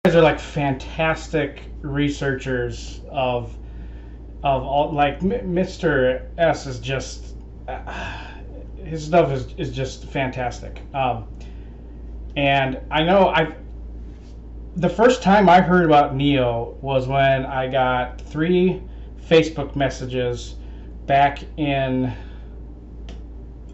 guys are like fantastic researchers of all. Like Mr. S is just his stuff is just fantastic. And I know I the first time I heard about NEO was when I got 3 Facebook messages back in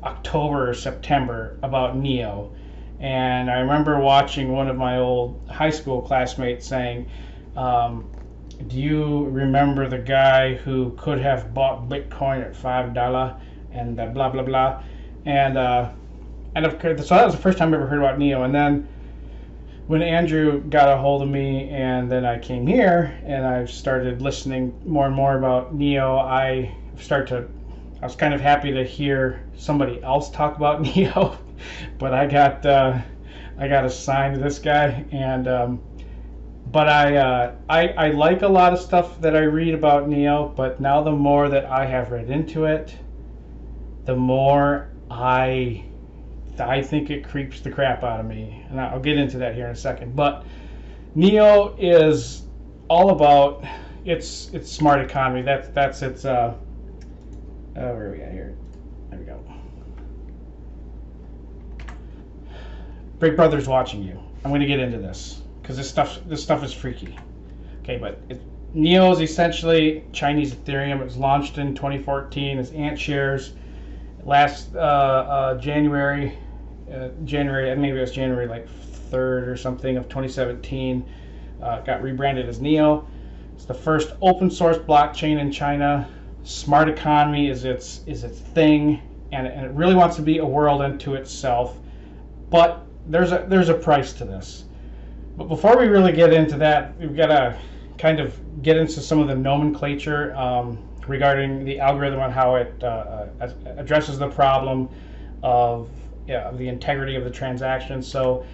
October or September about NEO. And I remember watching one of my old high school classmates saying, do you remember the guy who could have bought Bitcoin at $5 and blah blah blah, and of course, so that was the first time I ever heard about NEO. And then when Andrew got a hold of me, and then I came here and I started listening more and more about NEO, I was kind of happy to hear somebody else talk about NEO, but I got assigned to this guy, and but I like a lot of stuff that I read about NEO, but now the more that I have read into it, the more I think it creeps the crap out of me, and I'll get into that here in a second. But NEO is all about its smart economy. That's its where are we at here? There we go. Big Brother's watching you. I'm going to get into this because this stuff is freaky. Okay, but NEO is essentially Chinese Ethereum. It was launched in 2014 as Ant shares. Last January, maybe it was January like 3rd or something of 2017, got rebranded as NEO. It's the first open source blockchain in China. Smart economy is its thing, and it really wants to be a world unto itself. But there's a price to this. But before we really get into that, we've got to kind of get into some of the nomenclature regarding the algorithm and how it addresses the problem of the integrity of the transaction. So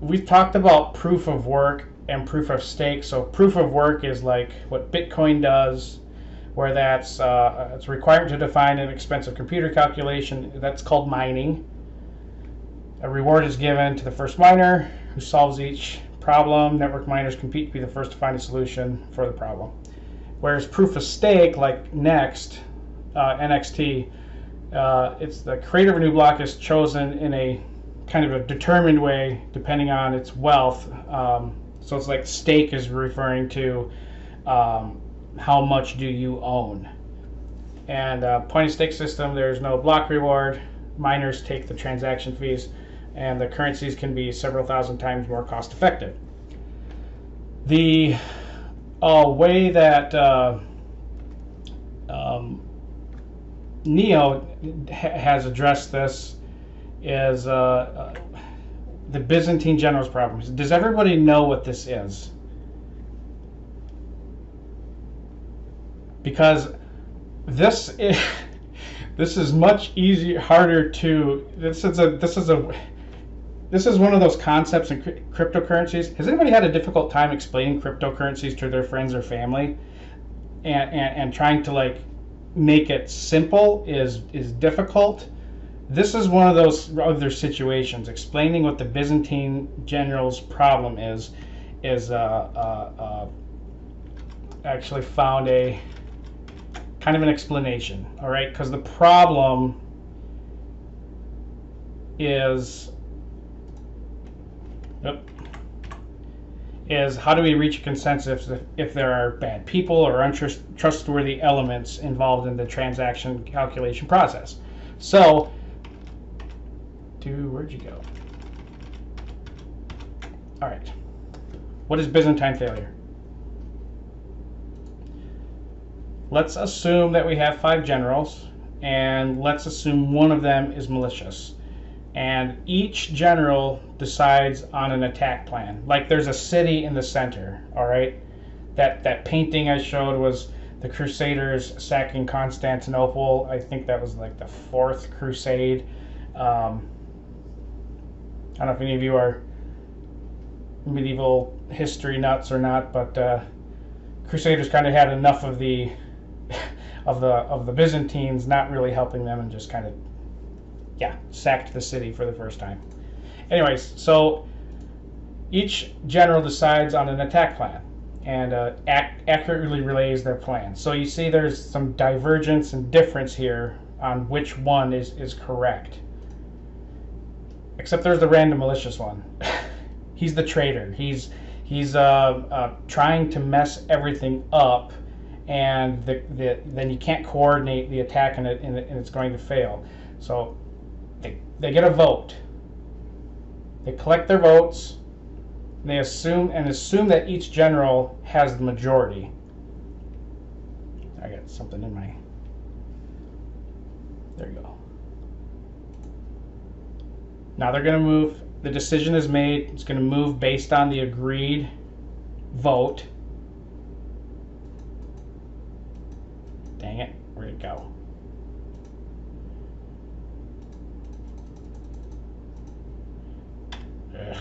we've talked about proof of work and proof of stake. So proof of work is like what Bitcoin does, where that's it's required to define an expensive computer calculation. That's called mining. A reward is given to the first miner who solves each problem. Network miners compete to be the first to find a solution for the problem. Whereas proof of stake, like NXT, it's the creator of a new block is chosen in a kind of a determined way depending on its wealth. So it's like stake is referring to how much do you own. And point of stake system, there's no block reward. Miners take the transaction fees, and the currencies can be several thousand times more cost effective. The way that NEO has addressed this is the Byzantine generals problem. Does everybody know what this is? Because this is much easier, harder to. This is one of those concepts in cryptocurrencies. Has anybody had a difficult time explaining cryptocurrencies to their friends or family, and trying to like make it simple is difficult? This is one of those other situations. Explaining what the Byzantine generals' problem is actually found a kind of an explanation. All right, because the problem is how do we reach a consensus if there are bad people or untrustworthy elements involved in the transaction calculation process? So, where'd you go? All right. What is Byzantine failure? Let's assume that we have 5 generals, and let's assume one of them is malicious. And each general decides on an attack plan. Like there's a city in the center, all right? That painting I showed was the Crusaders sacking Constantinople. I think that was like the 4th Crusade. I don't know if any of you are medieval history nuts or not, but Crusaders kind of had enough of the Byzantines not really helping them, and just kind of sacked the city for the first time. Anyways, so Each general decides on an attack plan and accurately relays their plan. So you see there's some divergence and difference here on which one is correct. Except there's the random malicious one. He's the traitor. He's trying to mess everything up, and then you can't coordinate the attack, and it's going to fail. So they get a vote. They collect their votes. They assume that each general has the majority. I got something in my. There you go. Now they're going to move. The decision is made. It's going to move based on the agreed vote. Dang it. Where'd it go? Ugh.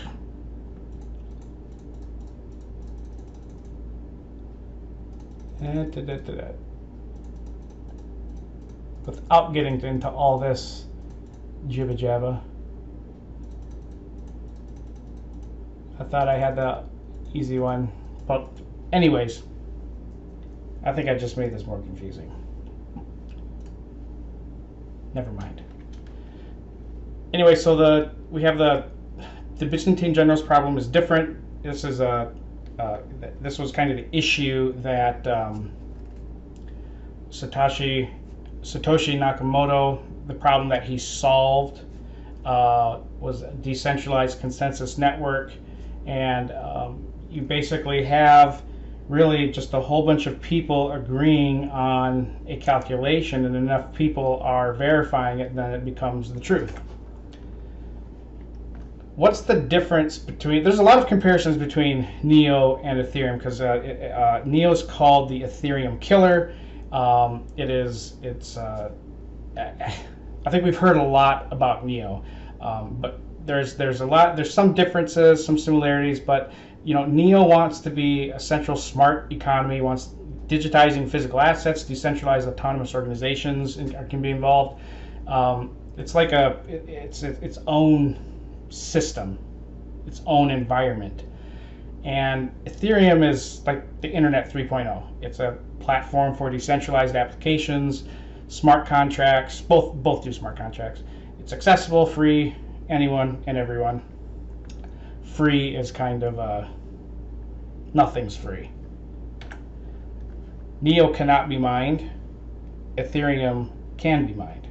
Without getting into all this jibba jabba, I thought I had the easy one, but anyways, I think I just made this more confusing. Never mind. Anyway, so we have the Byzantine generals problem is different. This is this was kind of the issue that Satoshi Nakamoto, the problem that he solved was a decentralized consensus network, and you basically have really just a whole bunch of people agreeing on a calculation, and enough people are verifying it, and then it becomes the truth. What's the difference between? There's a lot of comparisons between NEO and Ethereum, because NEO is called the Ethereum killer. I think we've heard a lot about NEO, but there's some differences, some similarities, but NEO wants to be a central smart economy, wants digitizing physical assets, decentralized autonomous organizations can be involved. It's like its own system, its own environment. And Ethereum is like the Internet 3.0. It's a platform for decentralized applications, smart contracts, both do smart contracts. It's accessible, free, anyone and everyone. Free is kind of nothing's free. NEO cannot be mined. Ethereum can be mined.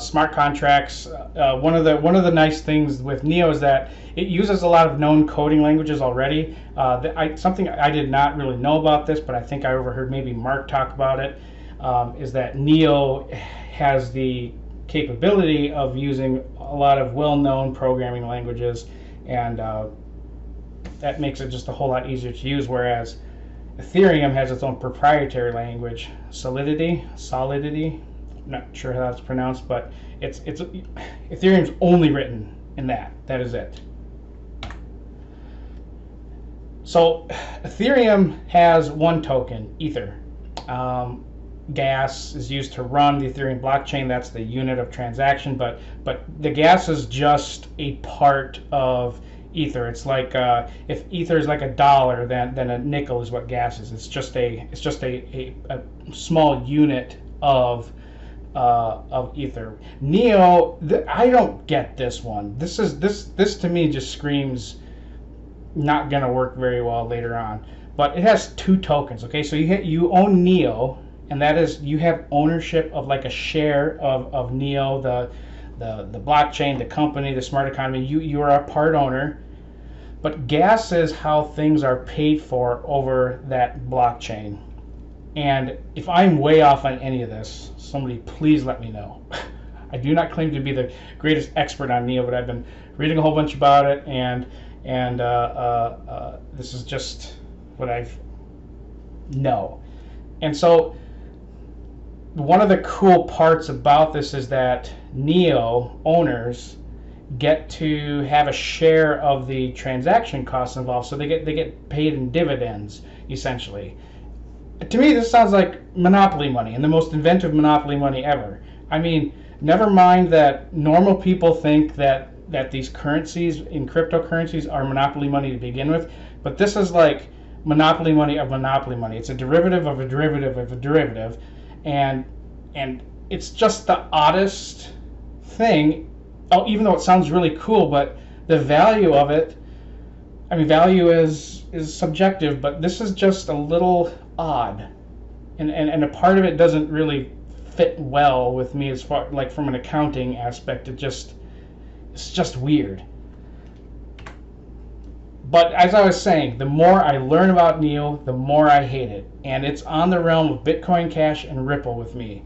Smart contracts. One of the nice things with NEO is that it uses a lot of known coding languages already. Something I did not really know about this, but I think I overheard maybe Mark talk about it, is that NEO has the capability of using a lot of well-known programming languages, and that makes it just a whole lot easier to use, whereas Ethereum has its own proprietary language, Solidity. Not sure how that's pronounced, but it's Ethereum's only written in that. That is it. So Ethereum has one token, Ether. Gas is used to run the Ethereum blockchain. That's the unit of transaction, but the gas is just a part of Ether. It's like if Ether is like $1, then a nickel is what gas is. It's just a small unit of Ether. NEO, I don't get this one. This to me just screams not gonna work very well later on. But it has two tokens. Okay, so you own NEO, and that is you have ownership of like a share of NEO, the blockchain, the company, the smart economy. You are a part owner. But gas is how things are paid for over that blockchain. And if I'm way off on any of this, somebody please let me know. I do not claim to be the greatest expert on NEO, but I've been reading a whole bunch about it, and this is just what I know. And so one of the cool parts about this is that NEO owners get to have a share of the transaction costs involved, so they get paid in dividends, essentially. To me, this sounds like monopoly money, and the most inventive monopoly money ever. I mean, never mind that normal people think that that these currencies in cryptocurrencies are monopoly money to begin with, but this is like monopoly money of monopoly money. It's a derivative of a derivative of a derivative, and it's just the oddest thing. Oh, even though it sounds really cool, but the value of it, I mean, value is subjective, but this is just a little odd, and a part of it doesn't really fit well with me as far like from an accounting aspect. It's just weird. But as I was saying, the more I learn about NEO, the more I hate it, and it's on the realm of Bitcoin Cash and Ripple with me,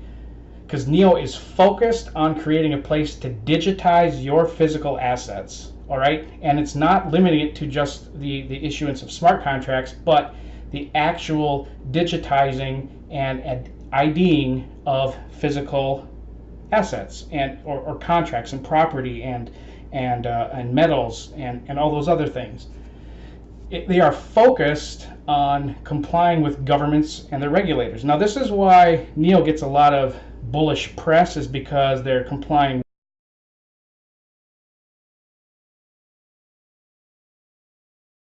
because NEO is focused on creating a place to digitize your physical assets. All right, and it's not limiting it to just the issuance of smart contracts, but the actual digitizing and IDing of physical assets and or contracts and property and metals and all those other things. They are focused on complying with governments and their regulators. Now, this is why NEO gets a lot of bullish press, is because they're complying